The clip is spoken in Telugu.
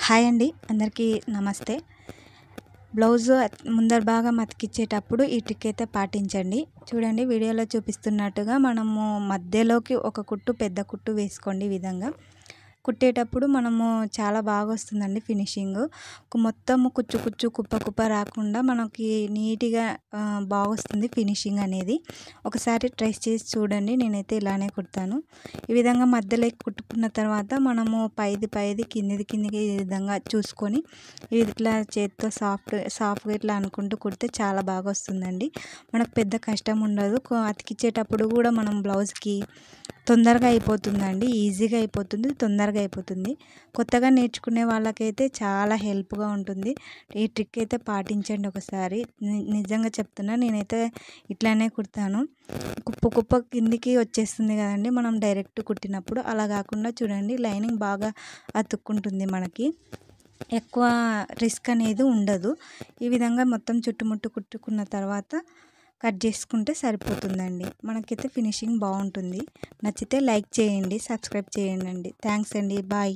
హాయ్ అండి, అందరికీ నమస్తే. బ్లౌజు ముందర భాగం అతికిచ్చేటప్పుడు ఈ ట్రిక్ అయితే పాటించండి. చూడండి, వీడియోలో చూపిస్తున్నట్టుగా మనము మధ్యలోకి ఒక కుట్టు, పెద్ద కుట్టు వేసుకోండి. ఈ విధంగా కుట్టేటప్పుడు మనము చాలా బాగా వస్తుందండి ఫినిషింగ్. మొత్తము కుచ్చు కుచ్చు, కుప్ప కుప్ప రాకుండా మనకి నీట్గా బాగొస్తుంది ఫినిషింగ్ అనేది. ఒకసారి ట్రై చేసి చూడండి. నేనైతే ఇలానే కుడతాను. ఈ విధంగా మధ్యలోకి కుట్టుకున్న తర్వాత మనము పైది కిందికి ఈ విధంగా చూసుకొని ఇట్లా చేతితో సాఫ్ట్గా ఇట్లా అనుకుంటూ కుడితే చాలా బాగా వస్తుందండి. మనకు పెద్ద కష్టం ఉండదు. అతికిచ్చేటప్పుడు కూడా మనం బ్లౌజ్కి తొందరగా అయిపోతుందండి. ఈజీగా అయిపోతుంది, తొందరగా అయిపోతుంది. కొత్తగా నేర్చుకునే వాళ్ళకైతే చాలా హెల్ప్గా ఉంటుంది. ఈ ట్రిక్ అయితే పాటించండి ఒకసారి. నిజంగా చెప్తున్నా, నేనైతే ఇట్లానే కుడతాను. కుప్ప కిందికి వచ్చేస్తుంది కదండి మనం డైరెక్ట్ కుట్టినప్పుడు. అలా కాకుండా చూడండి, లైనింగ్ బాగా అతుక్కుంటుంది మనకి. ఎక్కువ రిస్క్ అనేది ఉండదు. ఈ విధంగా మొత్తం చుట్టుముట్టు కుట్టుకున్న తర్వాత కట్ చేసుకుంటే సరిపోతుందండి. మనకైతే ఫినిషింగ్ బాగుంటుంది. నచ్చితే లైక్ చేయండి, సబ్స్క్రైబ్ చేయండి. థ్యాంక్స్ అండి, బాయ్.